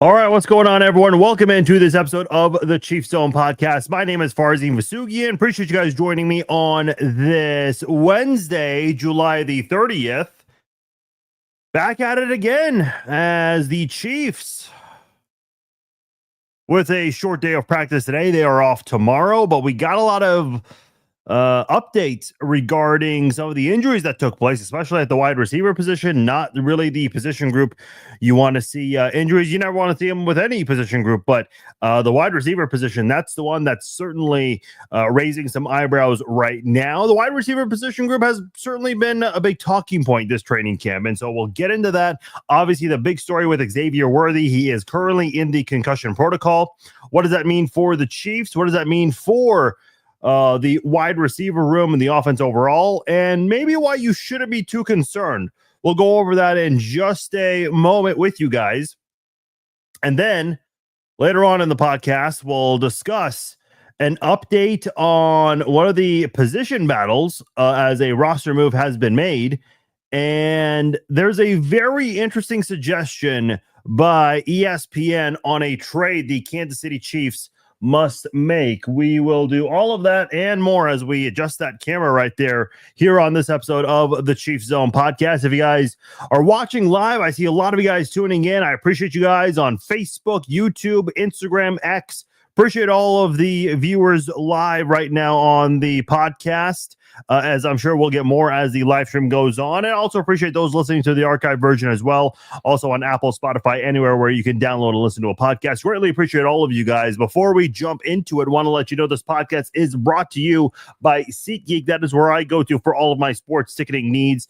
All right, what's going on, everyone? Welcome into this episode of the Chiefs Zone podcast. My name is Farzin Vasugian. Appreciate you guys joining me on this Wednesday, July the 30th. Back at it again as the Chiefs, with a short day of practice today. They are off tomorrow, but we got a lot of updates regarding some of the injuries that took place, especially at the wide receiver position. Not really the position group you want to see injuries. You never want to see them with any position group, but the wide receiver position, that's the one that's certainly raising some eyebrows right now. The wide receiver position group has certainly been a big talking point this training camp, and so we'll get into that. Obviously, the big story with Xavier Worthy, he is currently in the concussion protocol. What does that mean for the Chiefs? What does that mean for the wide receiver room and the offense overall, and maybe why you shouldn't be too concerned? We'll go over that in just a moment with you guys. And then later on in the podcast, we'll discuss an update on one of the position battles as a roster move has been made. And there's a very interesting suggestion by ESPN on a trade the Kansas City Chiefs must make. We will do all of that and more as we adjust that camera right there here on this episode of the Chiefs Zone podcast. If you guys are watching live, I see a lot of you guys tuning in. I appreciate you guys on Facebook, YouTube, Instagram, X. Appreciate all of the viewers live right now on the podcast, as I'm sure we'll get more as the live stream goes on. And also appreciate those listening to the archive version as well. Also on Apple, Spotify, anywhere where you can download and listen to a podcast. Greatly appreciate all of you guys. Before we jump into it, want to let you know this podcast is brought to you by SeatGeek. That is where I go to for all of my sports ticketing needs.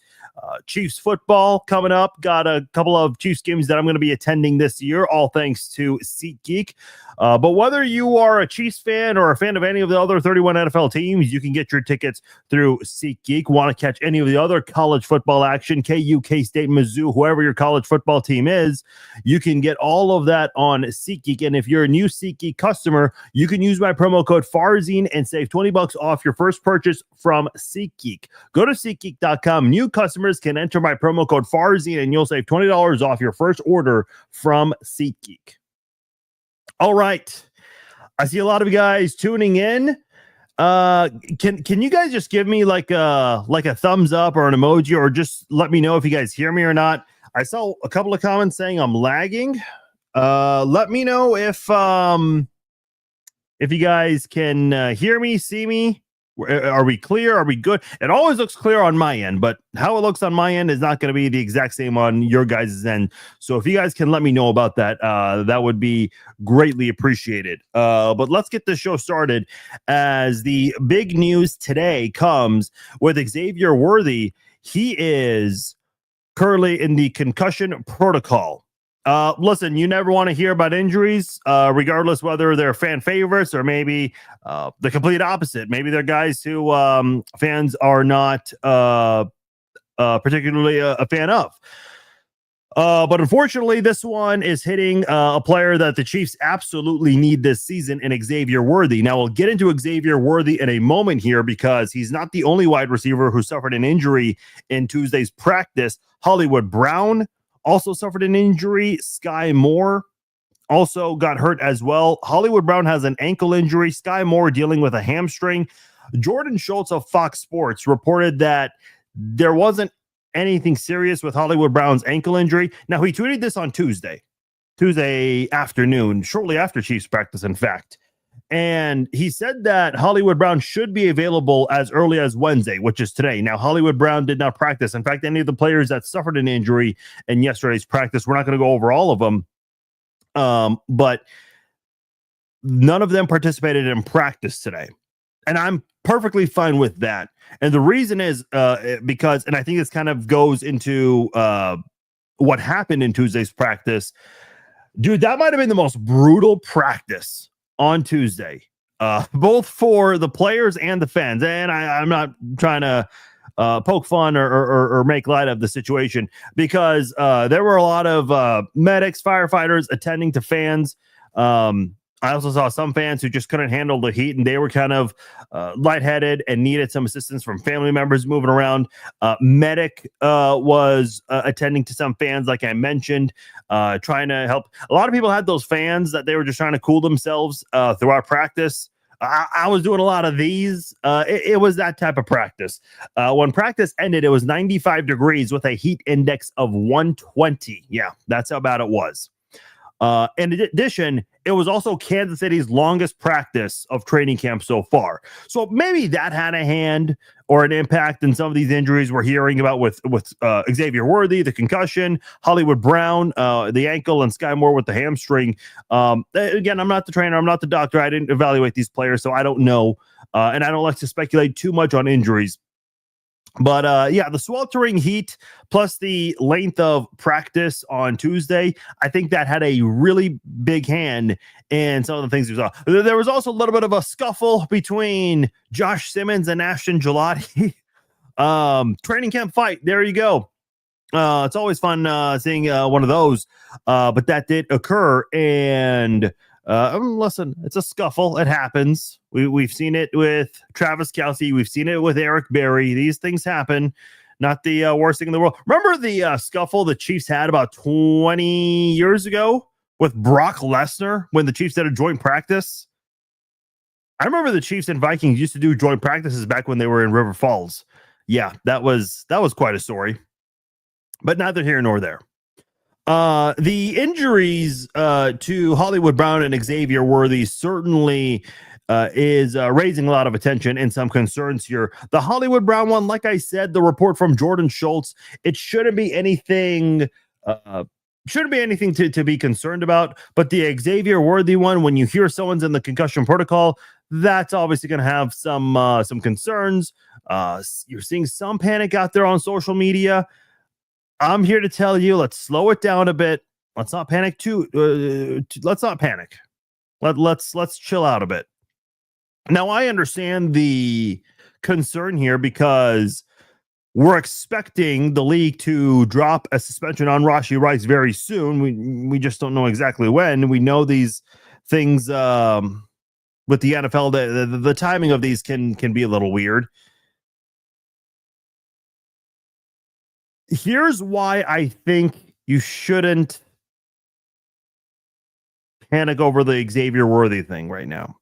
Chiefs football coming up. Got a couple of Chiefs games that I'm going to be attending this year, all thanks to SeatGeek. But whether you are a Chiefs fan or a fan of any of the other 31 NFL teams, you can get your tickets through SeatGeek. Want to catch any of the other college football action, KU, K-State, Mizzou, whoever your college football team is, you can get all of that on SeatGeek. And if you're a new SeatGeek customer, you can use my promo code Farzine and save $20 off your first purchase from SeatGeek. Go to SeatGeek.com. New customers can enter my promo code Farzine and you'll save $20 off your first order from SeatGeek. All right. I see a lot of you guys tuning in. Can you guys just give me like a thumbs up or an emoji, or just let me know if you guys hear me or not? I saw a couple of comments saying I'm lagging. Let me know if you guys can hear me, see me. Are we clear? Are we good? It always looks clear on my end, but how it looks on my end is not going to be the exact same on your guys' end. So if you guys can let me know about that, that would be greatly appreciated. But let's get the show started, as the big news today comes with Xavier Worthy. He is currently in the concussion protocol. Listen, you never want to hear about injuries, regardless whether they're fan favorites or maybe the complete opposite. Maybe they're guys who fans are not particularly a fan of. But unfortunately, this one is hitting a player that the Chiefs absolutely need this season in Xavier Worthy. Now, we'll get into Xavier Worthy in a moment here, because he's not the only wide receiver who suffered an injury in Tuesday's practice. Hollywood Brown also suffered an injury. Sky Moore also got hurt as well. Hollywood Brown has an ankle injury. Sky Moore dealing with a hamstring. Jordan Schultz of Fox Sports reported that there wasn't anything serious with Hollywood Brown's ankle injury. Now, he tweeted this on Tuesday afternoon, shortly after Chiefs practice, in fact. And he said that Hollywood Brown should be available as early as Wednesday, which is today. Now, Hollywood Brown did not practice. In fact, any of the players that suffered an injury in yesterday's practice, we're not going to go over all of them, but none of them participated in practice today. And I'm perfectly fine with that. And the reason is because, and I think this kind of goes into what happened in Tuesday's practice. Dude, that might have been the most brutal practice on Tuesday, both for the players and the fans. And I'm not trying to poke fun or make light of the situation, because there were a lot of medics, firefighters attending to fans. I also saw some fans who just couldn't handle the heat, and they were kind of lightheaded and needed some assistance from family members moving around. Medic was attending to some fans, like I mentioned, trying to help. A lot of people had those fans that they were just trying to cool themselves throughout practice. I was doing a lot of these. It was that type of practice. When practice ended, it was 95 degrees with a heat index of 120. Yeah, that's how bad it was. In addition, it was also Kansas City's longest practice of training camp so far. So maybe that had a hand or an impact in some of these injuries we're hearing about with Xavier Worthy, the concussion, Hollywood Brown, the ankle, and Sky Moore with the hamstring. Again, I'm not the trainer. I'm not the doctor. I didn't evaluate these players, so I don't know. And I don't like to speculate too much on injuries. But yeah, the sweltering heat plus the length of practice on Tuesday, I think that had a really big hand in some of the things we saw. There was also a little bit of a scuffle between Josh Simmons and Ashton Gelati. Training camp fight. There you go. It's always fun seeing one of those. But that did occur. And listen, it's a scuffle. It happens. We've seen it with Travis Kelce. We've seen it with Eric Berry. These things happen. Not the worst thing in the world. Remember the scuffle the Chiefs had about 20 years ago with Brock Lesnar when the Chiefs did a joint practice? I remember the Chiefs and Vikings used to do joint practices back when they were in River Falls. Yeah, that was quite a story. But neither here nor there. The injuries to Hollywood Brown and Xavier Worthy certainly is raising a lot of attention and some concerns here. The Hollywood Brown one, like I said, the report from Jordan Schultz, it shouldn't be anything to be concerned about. But the Xavier Worthy one, when you hear someone's in the concussion protocol, that's obviously going to have some concerns. You're seeing some panic out there on social media. I'm here to tell you, let's slow it down a bit. Let's not panic let's not panic. Let's chill out a bit. Now, I understand the concern here because we're expecting the league to drop a suspension on Rashee Rice very soon. We just don't know exactly when. We know these things with the NFL, the timing of these can be a little weird. Here's why I think you shouldn't panic over the Xavier Worthy thing right now.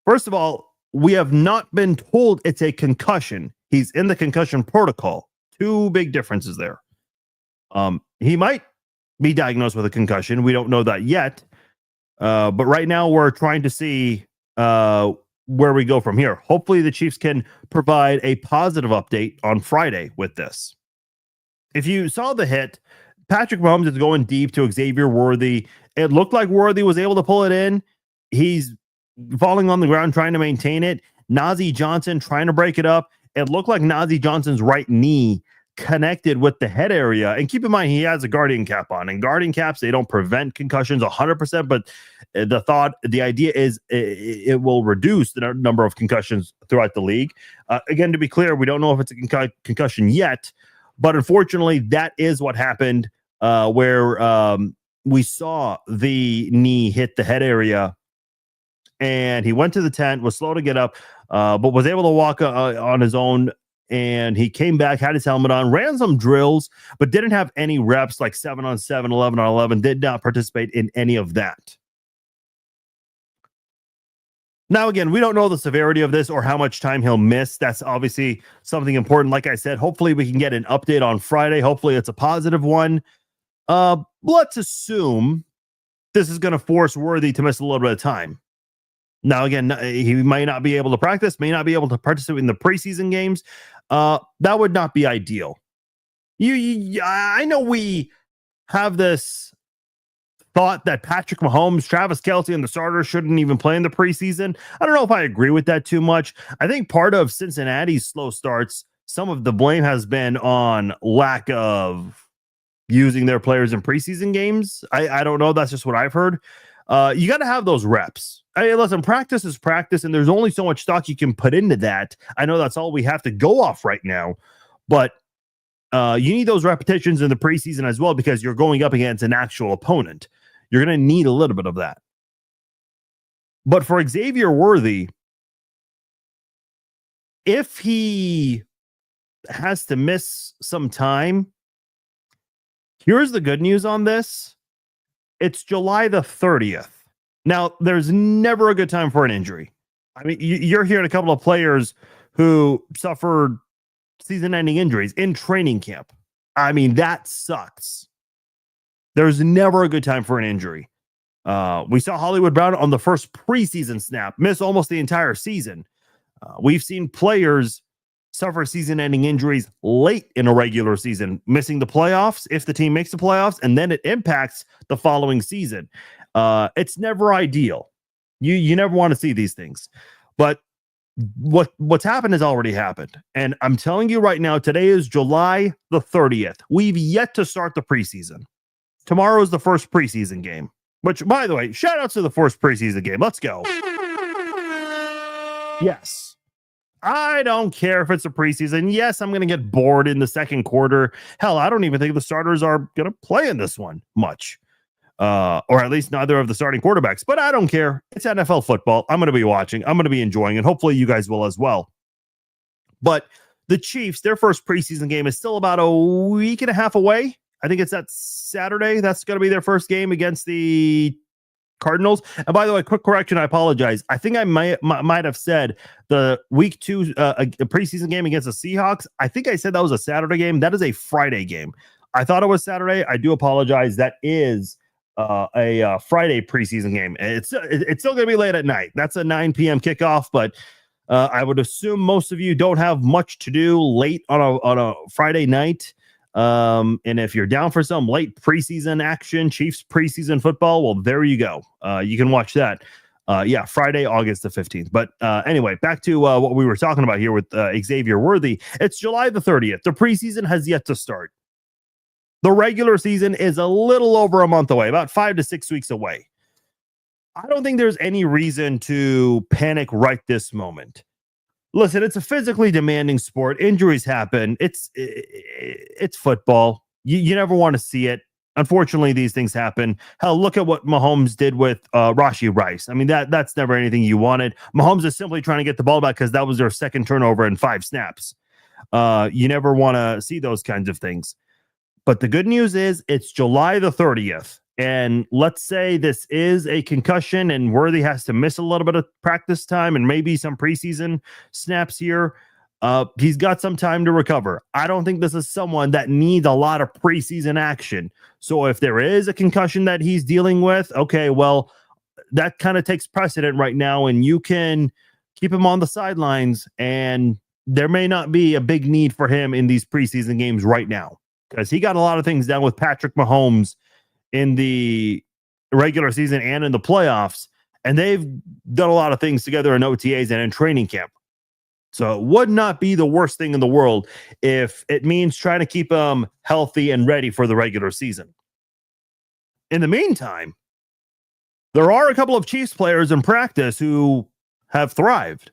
First of all, we have not been told it's a concussion. He's in the concussion protocol. Two big differences there. He might be diagnosed with a concussion. We don't know that yet. But right now we're trying to see where we go from here. Hopefully the Chiefs can provide a positive update on Friday with this. If you saw the hit, Patrick Mahomes is going deep to Xavier Worthy. It looked like Worthy was able to pull it in. He's falling on the ground trying to maintain it. Najee Johnson trying to break it up. It looked like Najee Johnson's right knee connected with the head area. And keep in mind, he has a guardian cap on. And guardian caps, they don't prevent concussions 100%, but the idea is it will reduce the number of concussions throughout the league. Again, to be clear, we don't know if it's a concussion yet, but unfortunately, that is what happened where we saw the knee hit the head area. And he went to the tent, was slow to get up, but was able to walk on his own. And he came back, had his helmet on, ran some drills, but didn't have any reps like 7-on-7, 11-on-11, did not participate in any of that. Now, again, we don't know the severity of this or how much time he'll miss. That's obviously something important. Like I said, hopefully we can get an update on Friday. Hopefully it's a positive one. Let's assume this is going to force Worthy to miss a little bit of time. Now, again, he might not be able to practice, may not be able to participate in the preseason games. That would not be ideal. I know we have this thought that Patrick Mahomes, Travis Kelce, and the starters shouldn't even play in the preseason. I don't know if I agree with that too much. I think part of Cincinnati's slow starts, some of the blame has been on lack of using their players in preseason games. I don't know. That's just what I've heard. You got to have those reps. Listen, practice is practice, and there's only so much stock you can put into that. I know that's all we have to go off right now, but you need those repetitions in the preseason as well because you're going up against an actual opponent. You're going to need a little bit of that. But for Xavier Worthy, if he has to miss some time, here's the good news on this. It's July the 30th. Now, there's never a good time for an injury. I mean, you're hearing a couple of players who suffered season-ending injuries in training camp. I mean, that sucks. There's never a good time for an injury. We saw Hollywood Brown on the first preseason snap miss almost the entire season. We've seen players suffer season-ending injuries late in a regular season, missing the playoffs if the team makes the playoffs, and then it impacts the following season. It's never ideal. You never want to see these things, but what's happened has already happened. And I'm telling you right now, today is July the 30th. We've yet to start the preseason. Tomorrow is the first preseason game, which, by the way, shout out to the first preseason game. Let's go. Yes. I don't care if it's a preseason. Yes, I'm going to get bored in the second quarter. Hell, I don't even think the starters are going to play in this one much. Or at least neither of the starting quarterbacks. But I don't care. It's NFL football. I'm going to be watching. I'm going to be enjoying it. Hopefully you guys will as well. But the Chiefs, their first preseason game is still about a week and a half away. I think it's that Saturday. That's going to be their first game against the Cardinals. And by the way, quick correction, I apologize. I think I might have said the week 2 a preseason game against the Seahawks. I think I said that was a Saturday game. That is a Friday game. I thought it was Saturday. I do apologize. That is a Friday preseason game. It's still going to be late at night. That's a 9 p.m. kickoff, but I would assume most of you don't have much to do late on a Friday night. And if you're down for some late preseason action, Chiefs preseason football, well, there you go. You can watch that. Friday, August the 15th. But anyway, back to what we were talking about here with Xavier Worthy. It's July the 30th. The preseason has yet to start. The regular season is a little over a month away, about 5 to 6 weeks away. I don't think there's any reason to panic right this moment. Listen, it's a physically demanding sport. Injuries happen. It's football. You never want to see it. Unfortunately, these things happen. Hell, look at what Mahomes did with Rashee Rice. I mean, that's never anything you wanted. Mahomes is simply trying to get the ball back because that was their second turnover in 5 snaps. You never want to see those kinds of things. But the good news is it's July the 30th. And let's say this is a concussion and Worthy has to miss a little bit of practice time and maybe some preseason snaps here. He's got some time to recover. I don't think this is someone that needs a lot of preseason action. So if there is a concussion that he's dealing with, okay, well, that kind of takes precedent right now, and you can keep him on the sidelines, and there may not be a big need for him in these preseason games right now because he got a lot of things done with Patrick Mahomes in the regular season and in the playoffs, and they've done a lot of things together in OTAs and in training camp. So it would not be the worst thing in the world if it means trying to keep them healthy and ready for the regular season. In the meantime, there are a couple of Chiefs players in practice who have thrived.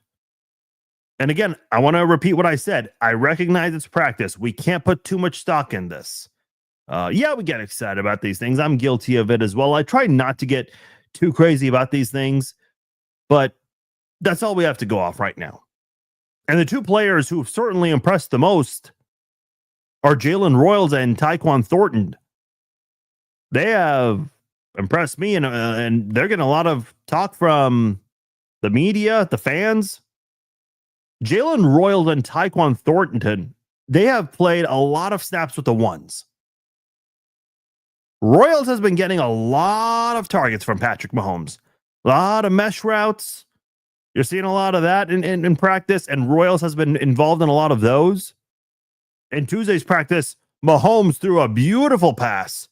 And again, I want to repeat what I said. I recognize it's practice. We can't put too much stock in this. We get excited about these things. I'm guilty of it as well. I try not to get too crazy about these things, but that's all we have to go off right now. And the two players who have certainly impressed the most are Jalen Royals and Tyquan Thornton. They have impressed me, and they're getting a lot of talk from the media, the fans. Jalen Royals and Tyquan Thornton, they have played a lot of snaps with the ones. Royals has been getting a lot of targets from Patrick Mahomes. A lot of mesh routes. You're seeing a lot of that in practice, and Royals has been involved in a lot of those. In Tuesday's practice, Mahomes threw a beautiful pass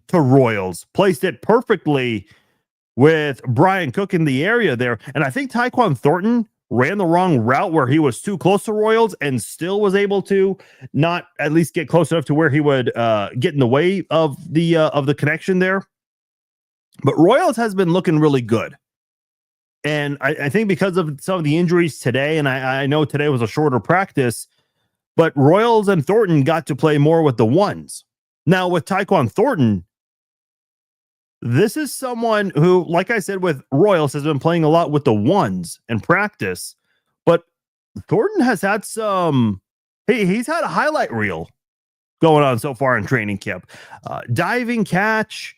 to Royals, placed it perfectly with Brian Cook in the area there. And I think Tyquan Thornton ran the wrong route where he was too close to Royals and still was able to not at least get close enough to where he would get in the way of the connection there. But Royals has been looking really good. And I think because of some of the injuries today, and I know today was a shorter practice, but Royals and Thornton got to play more with the ones. Now, with Tyquan Thornton, This is someone who, like I said, with Royals has been playing a lot with the ones in practice, but Thornton has had he's had a highlight reel going on so far in training camp. Diving catch,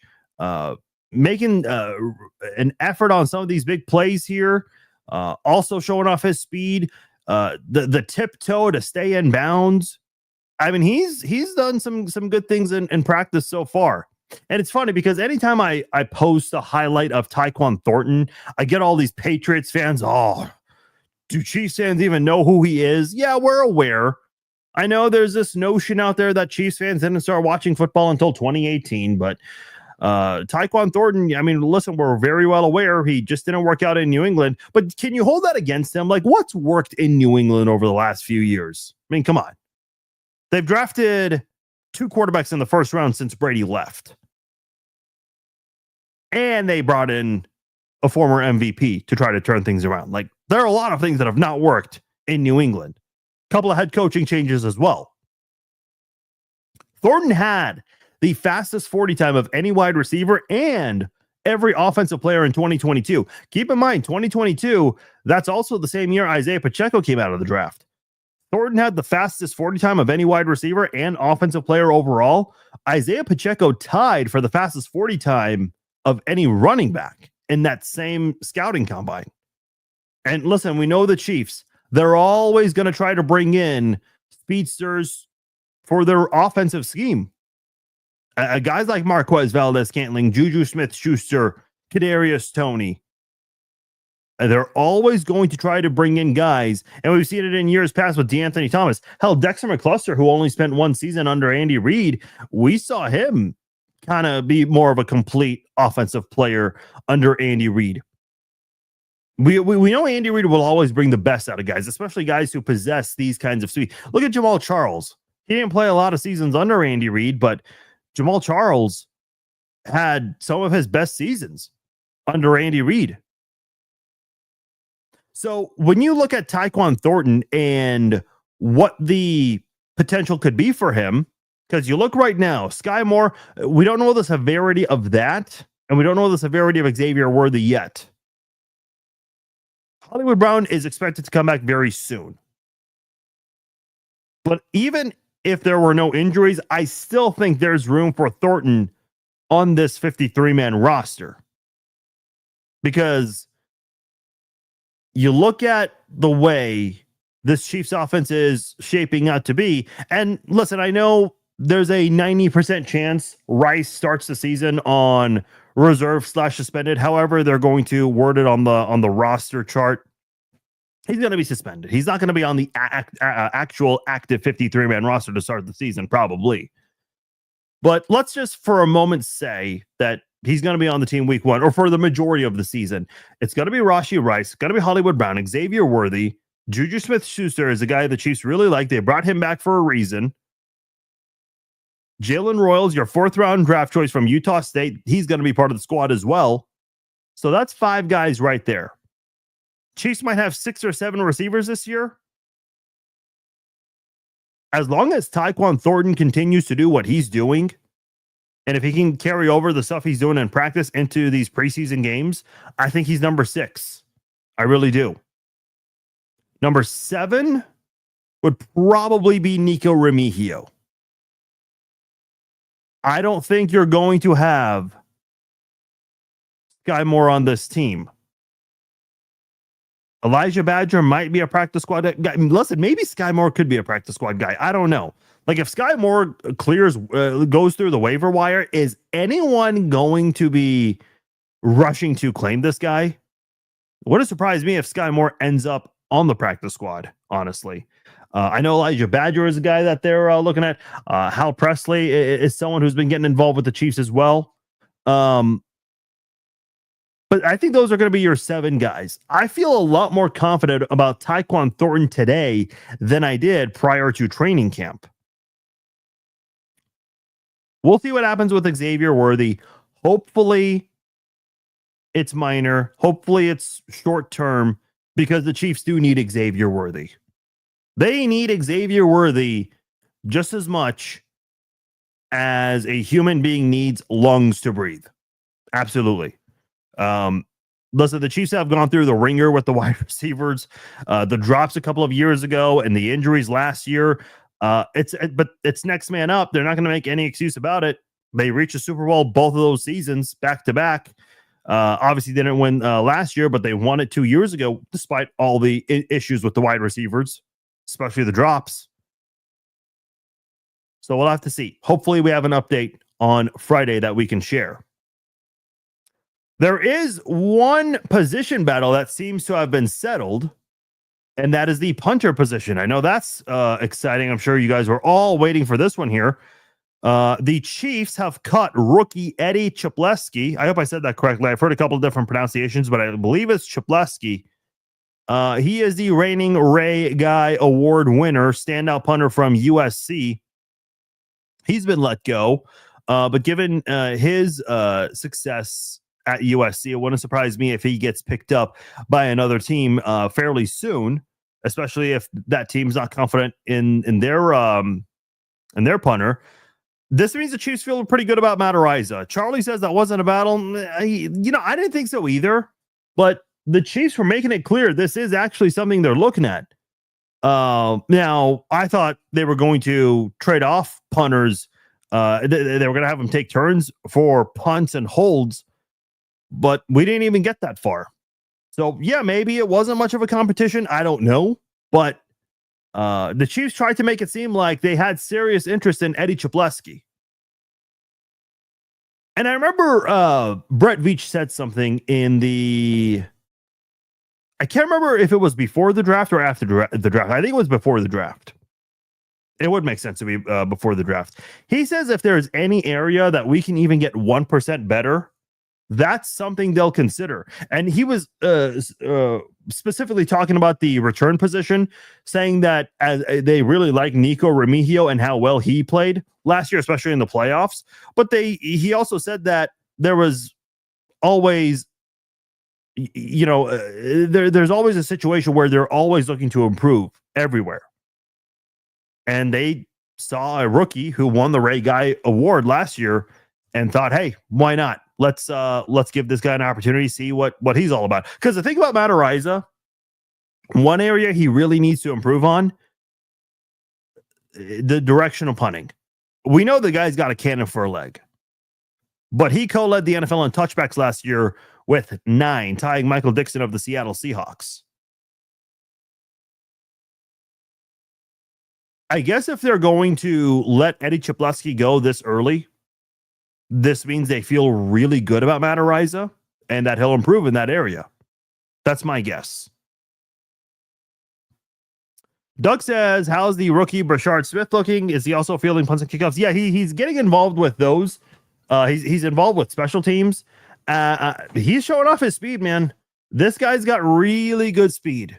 making an effort on some of these big plays here, also showing off his speed, the tiptoe to stay in bounds. I mean, he's done some good things in practice so far. And it's funny because anytime I post a highlight of Tyquan Thornton, I get all these Patriots fans. Oh, do Chiefs fans even know who he is? Yeah, we're aware. I know there's this notion out there that Chiefs fans didn't start watching football until 2018, but Tyquan Thornton, I mean, listen, we're very well aware he just didn't work out in New England, but can you hold that against him? Like, what's worked in New England over the last few years? I mean, come on. They've drafted 2 quarterbacks in the first round since Brady left. And they brought in a former MVP to try to turn things around. Like, there are a lot of things that have not worked in New England. A couple of head coaching changes as well. Thornton had the fastest 40 time of any wide receiver and every offensive player in 2022. Keep in mind, 2022, that's also the same year Isaiah Pacheco came out of the draft. Thornton had the fastest 40 time of any wide receiver and offensive player overall. Isaiah Pacheco tied for the fastest 40 time of any running back in that same scouting combine. And listen, we know the Chiefs, they're always going to try to bring in speedsters for their offensive scheme. Guys like Marquez Valdez-Scantling, Juju Smith-Schuster, Kadarius Toney, they're always going to try to bring in guys, and we've seen it in years past with DeAnthony Thomas. Hell, Dexter McCluster, who only spent 1 season under Andy Reid, we saw him kind of be more of a complete offensive player under Andy Reid. We know Andy Reid will always bring the best out of guys, especially guys who possess these kinds of speed. Look at Jamal Charles. He didn't play a lot of seasons under Andy Reid, but Jamal Charles had some of his best seasons under Andy Reid. So when you look at Tyquan Thornton and what the potential could be for him, because you look right now, Sky Moore, we don't know the severity of that, and we don't know the severity of Xavier Worthy yet. Hollywood Brown is expected to come back very soon. But even if there were no injuries, I still think there's room for Thornton on this 53-man roster. Because you look at the way this Chiefs offense is shaping out to be, and listen, I know there's a 90% chance Rice starts the season on reserve/suspended. However, they're going to word it on the roster chart. He's going to be suspended. He's not going to be on the actual active 53-man roster to start the season, probably. But let's just for a moment say that he's going to be on the team week 1 or for the majority of the season. It's going to be Rashee Rice. It's going to be Hollywood Brown, Xavier Worthy. Juju Smith-Schuster is a guy the Chiefs really like. They brought him back for a reason. Jalen Royals, your 4th-round draft choice from Utah State. He's going to be part of the squad as well. So that's 5 guys right there. Chiefs might have 6 or 7 receivers this year. As long as Tyquan Thornton continues to do what he's doing, and if he can carry over the stuff he's doing in practice into these preseason games, I think he's number 6. I really do. Number 7 would probably be Nico Remigio. I don't think you're going to have Sky Moore on this team. Elijah Badger might be a practice squad guy. Listen, maybe Sky Moore could be a practice squad guy. I don't know. Like, if Sky Moore goes through the waiver wire, is anyone going to be rushing to claim this guy? Wouldn't surprise me if Sky Moore ends up on the practice squad, honestly. I know Elijah Badger is a guy that they're looking at. Hal Presley is someone who's been getting involved with the Chiefs as well. But I think those are going to be your 7 guys. I feel a lot more confident about Tyquan Thornton today than I did prior to training camp. We'll see what happens with Xavier Worthy. Hopefully, it's minor. Hopefully, it's short term, because the Chiefs do need Xavier Worthy. They need Xavier Worthy just as much as a human being needs lungs to breathe. Absolutely. Listen, the Chiefs have gone through the ringer with the wide receivers, the drops a couple of years ago, and the injuries last year. But it's next man up. They're not going to make any excuse about it. They reached the Super Bowl both of those seasons back to back. Obviously, they didn't win last year, but they won it 2 years ago, despite all the issues with the wide receivers, especially the drops. So we'll have to see. Hopefully, we have an update on Friday that we can share. There is one position battle that seems to have been settled, and that is the punter position. I know that's exciting. I'm sure you guys were all waiting for this one here. The Chiefs have cut rookie Eddie Chapleski. I hope I said that correctly. I've heard a couple of different pronunciations, but I believe it's Chapleski. He is the reigning Ray Guy Award winner, standout punter from USC. He's been let go, but given his success at USC, it wouldn't surprise me if he gets picked up by another team fairly soon, especially if that team's not confident in their punter. This means the Chiefs feel pretty good about Matt Araiza. Charlie says that wasn't a battle. I didn't think so either, but the Chiefs were making it clear this is actually something they're looking at. Now, I thought they were going to trade off punters. They were going to have them take turns for punts and holds, but we didn't even get that far. So, yeah, maybe it wasn't much of a competition. I don't know, but the Chiefs tried to make it seem like they had serious interest in Eddie Chapleski. And I remember Brett Veach said something in the... I can't remember if it was before the draft or after the draft. I think it was before the draft. It would make sense to be before the draft. He says if there's any area that we can even get 1% better, that's something they'll consider. And he was specifically talking about the return position, saying that they really like Nico Remigio and how well he played last year, especially in the playoffs. But he also said that there was always, there's always a situation where they're always looking to improve everywhere. And they saw a rookie who won the Ray Guy Award last year and thought, hey, why not? Let's give this guy an opportunity, see what he's all about. Because the thing about Matt Araiza, one area he really needs to improve on, the direction of punting. We know the guy's got a cannon for a leg, but he co-led the NFL in touchbacks last year with 9, tying Michael Dixon of the Seattle Seahawks. I guess if they're going to let Eddie Chapleski go this early, this means they feel really good about Matt Araiza and that he'll improve in that area. That's my guess. Doug says, how's the rookie Brashard Smith looking? Is he also fielding punts and kickoffs? Yeah, he's getting involved with those. He's involved with special teams. He's showing off his speed, man. This guy's got really good speed.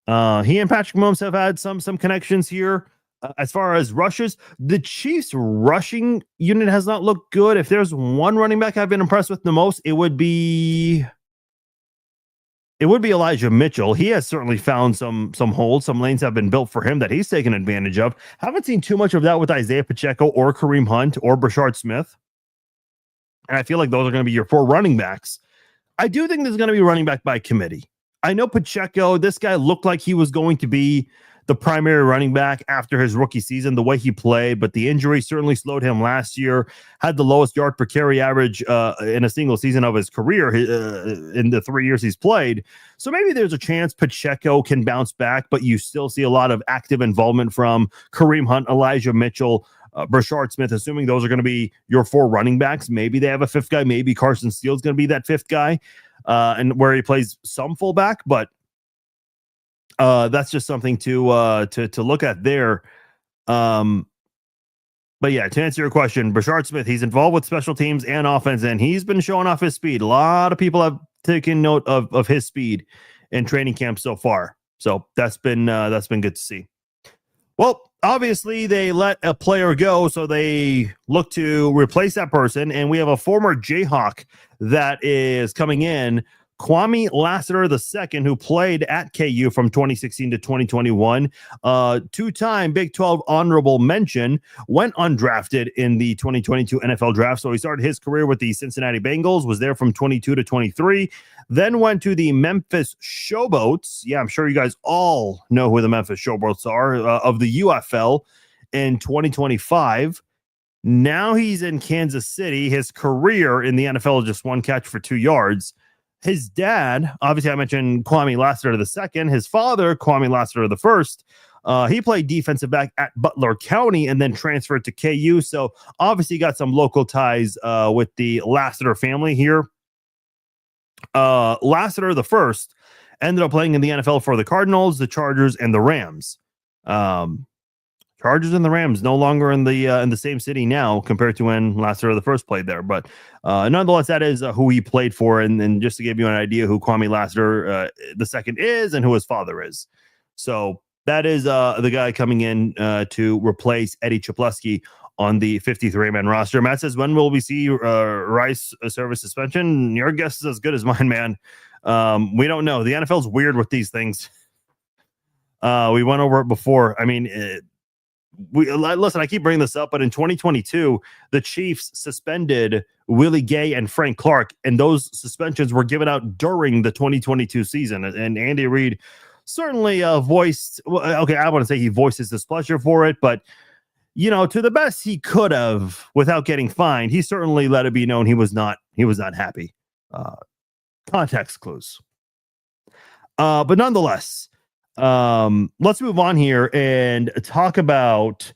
He and Patrick Mahomes have had some connections here. As far as rushes, the Chiefs' rushing unit has not looked good. If there's one running back I've been impressed with the most, it would be Elijah Mitchell. He has certainly found some holes. Some lanes have been built for him that he's taken advantage of. Haven't seen too much of that with Isaiah Pacheco or Kareem Hunt or Brashard Smith. And I feel like those are going to be your 4 running backs. I do think there's going to be running back by committee. I know Pacheco, this guy looked like he was going to be the primary running back after his rookie season, the way he played, but the injury certainly slowed him last year, had the lowest yard per carry average in a single season of his career in the 3 years he's played. So maybe there's a chance Pacheco can bounce back, but you still see a lot of active involvement from Kareem Hunt, Elijah Mitchell, Brashard Smith, assuming those are going to be your 4 running backs. Maybe they have a 5th guy. Maybe Carson Steele's going to be that 5th guy, and where he plays some fullback, but that's just something to look at there. But yeah, to answer your question, Brashard Smith, he's involved with special teams and offense, and he's been showing off his speed. A lot of people have taken note of his speed in training camp so far. So that's been good to see. Well, obviously they let a player go, so they look to replace that person, and we have a former Jayhawk that is coming in Kwame Lassiter II, who played at KU from 2016 to 2021, two-time Big 12 honorable mention, went undrafted in the 2022 NFL draft. So he started his career with the Cincinnati Bengals, was there from 22 to 23, then went to the Memphis Showboats. Yeah, I'm sure you guys all know who the Memphis Showboats are, of the UFL in 2025. Now he's in Kansas City. His career in the NFL is just one catch for 2 yards. His dad, obviously, I mentioned Kwame Lassiter II. His father, Kwame Lassiter I, he played defensive back at Butler County and then transferred to KU. So obviously, got some local ties with the Lassiter family here. Lassiter I ended up playing in the NFL for the Cardinals, the Chargers, and the Rams. Chargers and the Rams no longer in the same city now compared to when Lassiter I played there. But nonetheless, that is who he played for. And just to give you an idea who Kwame Lassiter II is and who his father is. So that is the guy coming in to replace Eddie Czapleski on the 53-man roster. Matt says, when will we see Rice service suspension? Your guess is as good as mine, man. We don't know. The NFL's weird with these things. We went over it before. I mean, listen, I keep bringing this up, but in 2022, the Chiefs suspended Willie Gay and Frank Clark, and those suspensions were given out during the 2022 season. And Andy Reid certainly voiced, okay, I want to say he voiced his displeasure for it, but to the best he could have without getting fined, he certainly let it be known he was not happy. Context clues. But nonetheless, let's move on here and talk about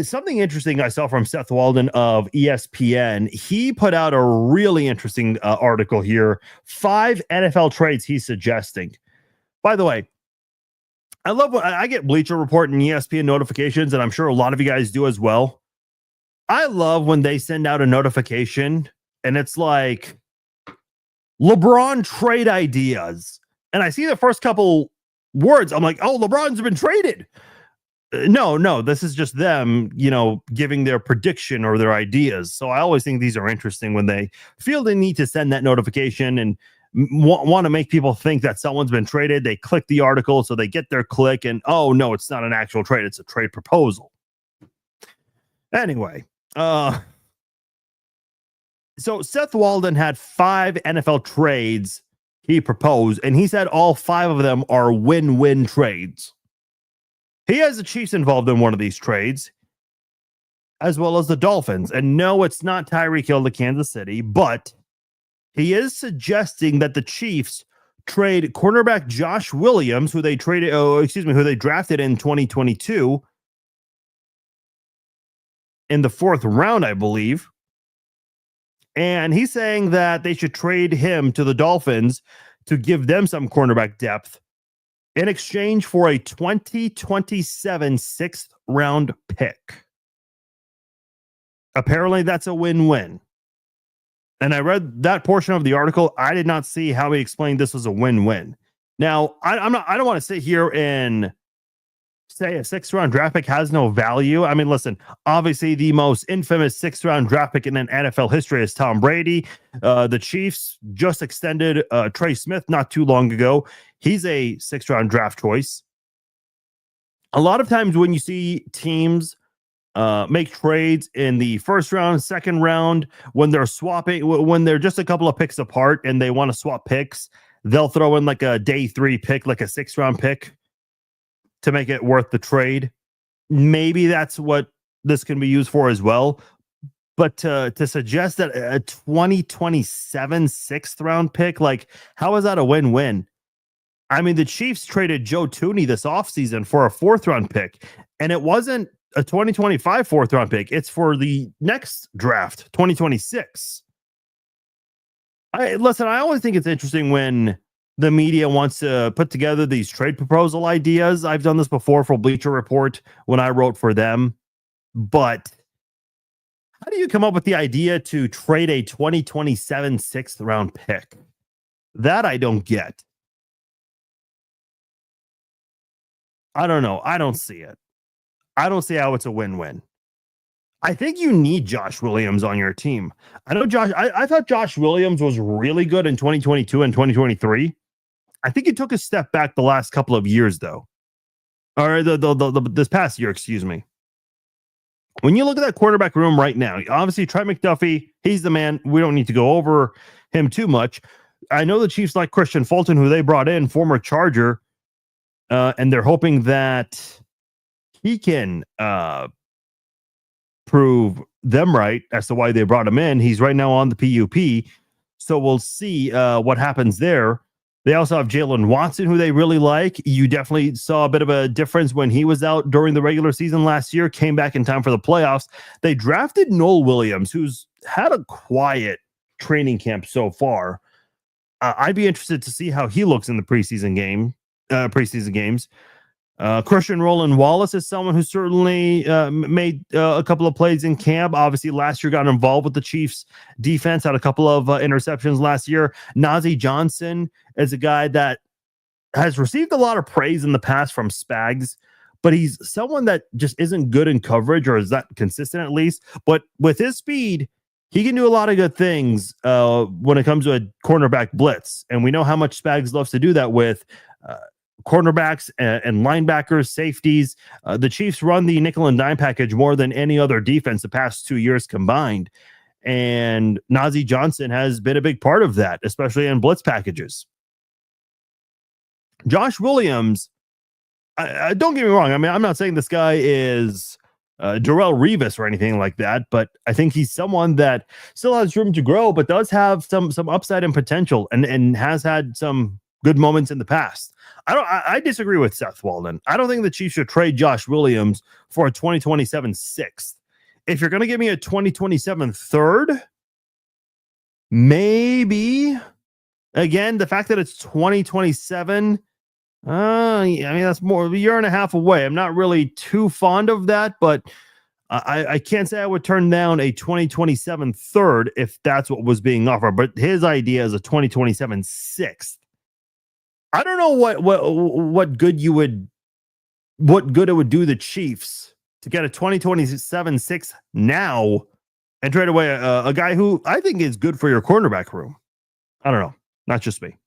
something interesting I saw from Seth Walden of ESPN. He put out a really interesting article here. 5 NFL trades he's suggesting. By the way, I love when I get Bleacher Report and ESPN notifications, and I'm sure a lot of you guys do as well. I love when they send out a notification and it's like LeBron trade ideas. And I see the first couple words. I'm like, oh, LeBron's been traded. No, this is just them, giving their prediction or their ideas. So I always think these are interesting when they feel they need to send that notification and want to make people think that someone's been traded. They click the article, so they get their click, and oh no, it's not an actual trade, it's a trade proposal. Anyway, so Seth Walden had 5 NFL trades he proposed, and he said all 5 of them are win-win trades. He has the Chiefs involved in one of these trades, as well as the Dolphins. And no, it's not Tyreek Hill to Kansas City, but he is suggesting that the Chiefs trade cornerback Josh Williams, who they drafted in 2022 in the 4th round, I believe. And he's saying that they should trade him to the Dolphins to give them some cornerback depth in exchange for a 2027 6th round pick. Apparently, that's a win-win. And I read that portion of the article. I did not see how he explained this was a win-win. Now, I don't want to sit here and say a 6th round draft pick has no value. I mean, listen, obviously the most infamous 6th round draft pick in NFL history is Tom Brady. The Chiefs just extended Trey Smith not too long ago. He's a 6th round draft choice. A lot of times when you see teams make trades in the 1st round, 2nd round, when they're swapping, when they're just a couple of picks apart and they want to swap picks, they'll throw in like a day 3 pick, like a 6th round pick to make it worth the trade. Maybe that's what this can be used for as well. But to suggest that a 2027 6th round pick, like, how is that a win-win? I mean, the Chiefs traded Joe Tooney this offseason for a 4th round pick, and it wasn't a 2025 4th round pick. It's for the next draft, 2026. I always think it's interesting when the media wants to put together these trade proposal ideas. I've done this before for Bleacher Report when I wrote for them. But how do you come up with the idea to trade a 2027 6th round pick? That I don't get. I don't know. I don't see it. I don't see how it's a win-win. I think you need Josh Williams on your team. I know I thought Josh Williams was really good in 2022 and 2023. I think he took a step back the last couple of years, though. Or this past year, excuse me. When you look at that quarterback room right now, obviously Trent McDuffie, he's the man. We don't need to go over him too much. I know the Chiefs like Christian Fulton, who they brought in, former Charger, and they're hoping that he can prove them right as to why they brought him in. He's right now on the PUP, so we'll see what happens there. They also have Jalen Watson, who they really like. You definitely saw a bit of a difference when he was out during the regular season last year, came back in time for the playoffs. They drafted Noel Williams, who's had a quiet training camp so far. I'd be interested to see how he looks in the preseason games. Christian Roland Wallace is someone who certainly made a couple of plays in camp. Obviously, last year got involved with the Chiefs defense, had a couple of interceptions last year. Najee Johnson is a guy that has received a lot of praise in the past from Spags, but he's someone that just isn't good in coverage, or is that consistent at least. But with his speed, he can do a lot of good things when it comes to a cornerback blitz. And we know how much Spags loves to do that with cornerbacks and linebackers, safeties. The Chiefs run the nickel and dime package more than any other defense the past 2 years combined. And Najee Johnson has been a big part of that, especially in blitz packages. Josh Williams, I don't get me wrong. I mean, I'm not saying this guy is Darrelle Revis or anything like that, but I think he's someone that still has room to grow, but does have some upside and potential, and has had some good moments in the past. I disagree with Seth Walden. I don't think the Chiefs should trade Josh Williams for a 2027 sixth. If you're going to give me a 2027 third, maybe. Again, the fact that it's 2027, I mean, that's more of a year and a half away. I'm not really too fond of that, but I can't say I would turn down a 2027 third if that's what was being offered. But his idea is a 2027 sixth. I don't know what good it would do the Chiefs to get a 2027 sixth now and trade away a guy who I think is good for your cornerback room. I don't know. Not just me.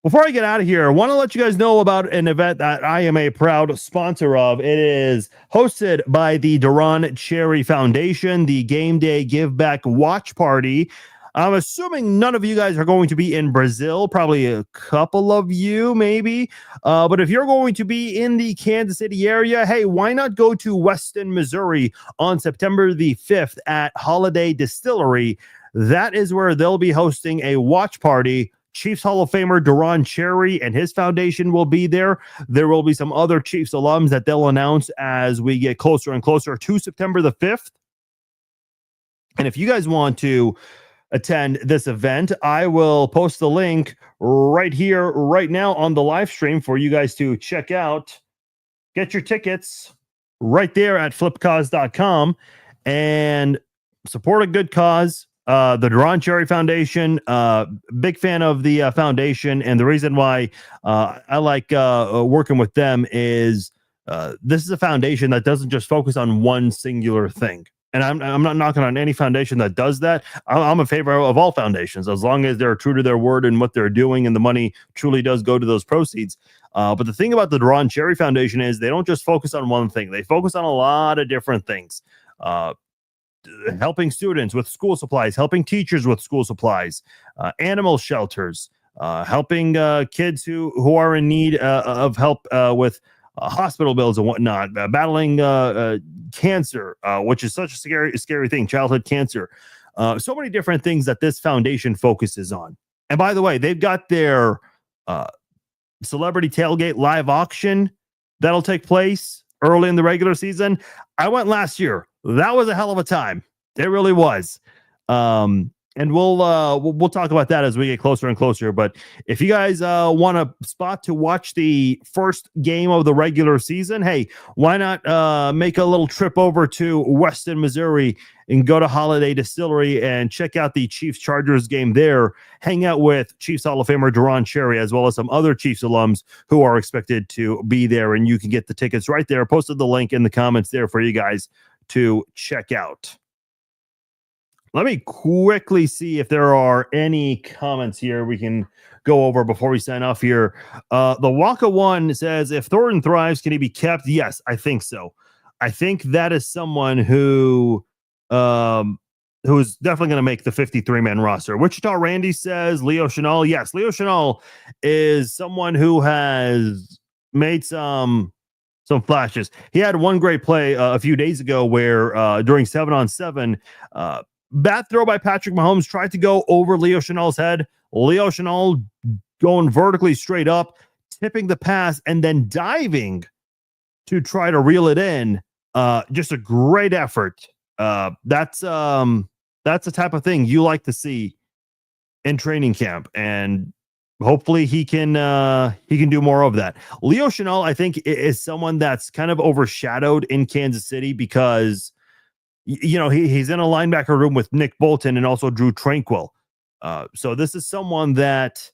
Before I get out of here, I want to let you guys know about an event that I am a proud sponsor of. It is hosted by the Duran Cherry Foundation, the Game Day Give Back Watch Party. I'm assuming none of you guys are going to be in Brazil, probably a couple of you maybe. But if you're going to be in the Kansas City area, hey, why not go to Weston, Missouri on September the 5th at Holiday Distillery? That is where they'll be hosting a watch party. Chiefs Hall of Famer Duran Cherry and his foundation will be there. There will be some other Chiefs alums that they'll announce as we get closer and closer to September the 5th. And if you guys want to attend this event, I will post the link right here, right now on the live stream for you guys to check out. Get your tickets right there at flipcause.com and support a good cause. The Duran Cherry Foundation, big fan of the foundation, and the reason why I like working with them is this is a foundation that doesn't just focus on one singular thing. And I'm not knocking on any foundation that does that. I'm in favor of all foundations as long as they're true to their word and what they're doing, and the money truly does go to those proceeds. But the thing about the Duran Cherry Foundation is they don't just focus on one thing; they focus on a lot of different things. Helping students with school supplies, helping teachers with school supplies, animal shelters, helping kids who are in need of help with hospital bills and whatnot, battling cancer, which is such a scary thing, childhood cancer. So many different things that this foundation focuses on. And by the way, they've got their celebrity tailgate live auction that'll take place early in the regular season. I went last year. That was a hell of a time. It really was. And we'll talk about that as we get closer and closer. But if you guys want a spot to watch the first game of the regular season, hey, why not make a little trip over to Weston, Missouri, and go to Holiday Distillery and check out the Chiefs-Chargers game there. Hang out with Chiefs Hall of Famer Duran Cherry, as well as some other Chiefs alums who are expected to be there. And you can get the tickets right there. Posted the link in the comments there for you guys to check out. Let me quickly see if there are any comments here we can go over before we sign off here. The Waka One says, if Thornton thrives, can he be kept? Yes, I think so. I think that is someone who is definitely going to make the 53-man roster. Wichita Randy says Leo Chenal. Yes, Leo Chenal is someone who has made some flashes. He had one great play a few days ago where during 7-on-7, bad throw by Patrick Mahomes tried to go over Leo Chenal's head. Leo Chenal going vertically straight up, tipping the pass, and then diving to try to reel it in. Just a great effort. That's the type of thing you like to see in training camp, and hopefully he can do more of that. Leo Chenal, I think, is someone that's kind of overshadowed in Kansas City because he's in a linebacker room with Nick Bolton and also Drew Tranquil. So this is someone that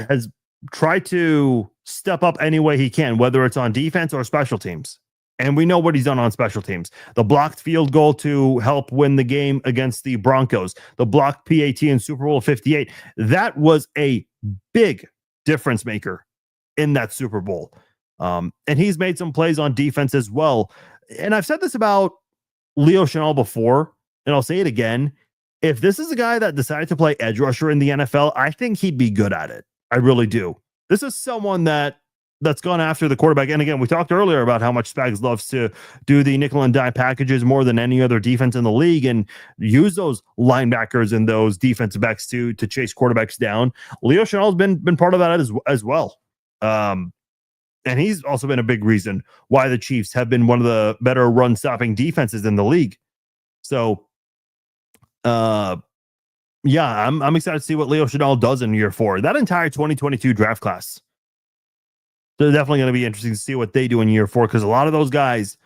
has tried to step up any way he can, whether it's on defense or special teams. And we know what he's done on special teams. The blocked field goal to help win the game against the Broncos, the blocked PAT in Super Bowl 58. That was a big difference maker in that Super Bowl. And he's made some plays on defense as well. And I've said this about Leo Chenal before, and I'll say it again. If this is a guy that decided to play edge rusher in the NFL, I think he'd be good at it. I really do. This is someone that's gone after the quarterback. And again, we talked earlier about how much Spags loves to do the nickel and dime packages more than any other defense in the league and use those linebackers and those defensive backs to chase quarterbacks down. Leo Chenal's been part of that as well. And he's also been a big reason why the Chiefs have been one of the better run stopping defenses in the league. So, I'm excited to see what Leo Chenal does in year 4. That entire 2022 draft class, they're definitely going to be interesting to see what they do in year 4, because a lot of those guys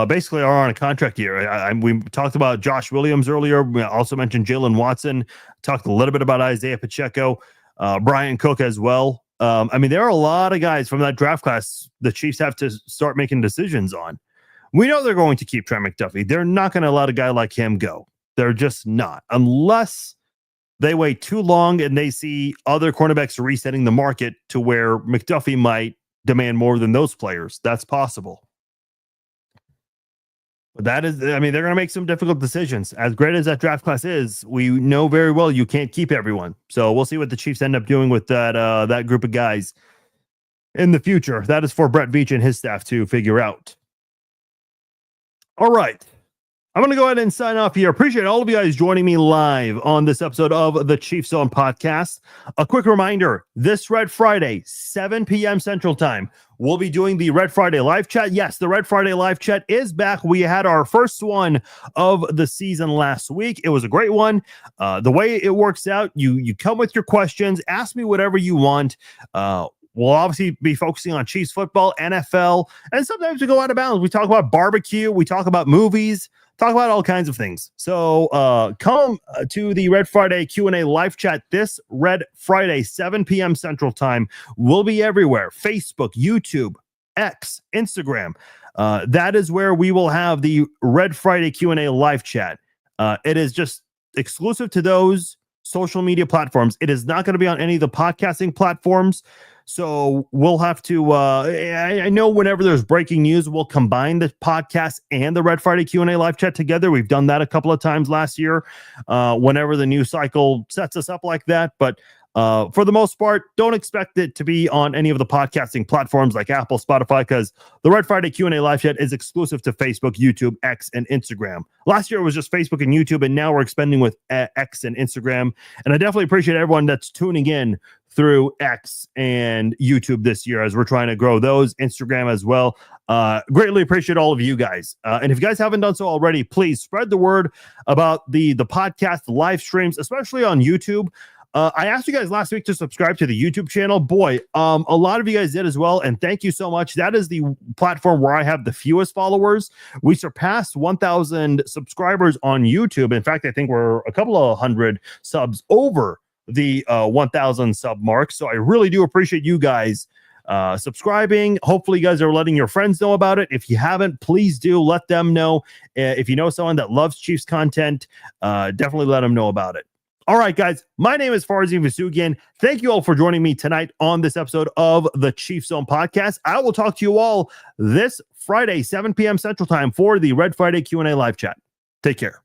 basically are on a contract year. We talked about Josh Williams earlier. We also mentioned Jalen Watson, talked a little bit about Isaiah Pacheco, Brian Cook as well. There are a lot of guys from that draft class the Chiefs have to start making decisions on. We know they're going to keep Trent McDuffie. They're not going to let a guy like him go. They're just not, unless they wait too long and they see other cornerbacks resetting the market to where McDuffie might demand more than those players. That's possible. But that is, they're going to make some difficult decisions. As great as that draft class is, we know very well you can't keep everyone. So we'll see what the Chiefs end up doing with that group of guys in the future. That is for Brett Veach and his staff to figure out. All right. I'm going to go ahead and sign off here. Appreciate all of you guys joining me live on this episode of the Chiefs Zone podcast. A quick reminder, this Red Friday, 7 p.m. Central Time, we'll be doing the Red Friday live chat. Yes, the Red Friday live chat is back. We had our first one of the season last week. It was a great one. The way it works out, you come with your questions, ask me whatever you want. We'll obviously be focusing on Chiefs football, NFL, and sometimes we go out of bounds. We talk about barbecue. We talk about movies. Talk about all kinds of things. So come to the Red Friday Q&A live chat this Red Friday, 7 p.m. Central Time. We'll be everywhere. Facebook, YouTube, X, Instagram. That is where we will have the Red Friday Q&A live chat. It is just exclusive to those social media platforms. It is not going to be on any of the podcasting platforms. So we'll have to, I know whenever there's breaking news, we'll combine the podcast and the Red Friday Q&A live chat together. We've done that a couple of times last year, whenever the news cycle sets us up like that. But for the most part, don't expect it to be on any of the podcasting platforms like Apple, Spotify, because the Red Friday Q&A live chat is exclusive to Facebook, YouTube, X, and Instagram. Last year it was just Facebook and YouTube, and now we're expanding with X and Instagram. And I definitely appreciate everyone that's tuning in through X and YouTube this year as we're trying to grow those, Instagram as well. Greatly appreciate all of you guys. And if you guys haven't done so already, please spread the word about the podcast live streams, especially on YouTube. I asked you guys last week to subscribe to the YouTube channel. Boy, a lot of you guys did as well, and thank you so much. That is the platform where I have the fewest followers. We surpassed 1,000 subscribers on YouTube. In fact, I think we're a couple of hundred subs over the 1,000 sub mark. So I really do appreciate you guys subscribing. Hopefully you guys are letting your friends know about it. If you haven't, please do let them know. If you know someone that loves Chiefs content, definitely let them know about it. All right, guys, my name is Farzin Vasugian. Thank you all for joining me tonight on this episode of the Chiefs Zone podcast. I will talk to you all this Friday, 7 p.m. Central Time for the Red Friday Q&A live chat. Take care.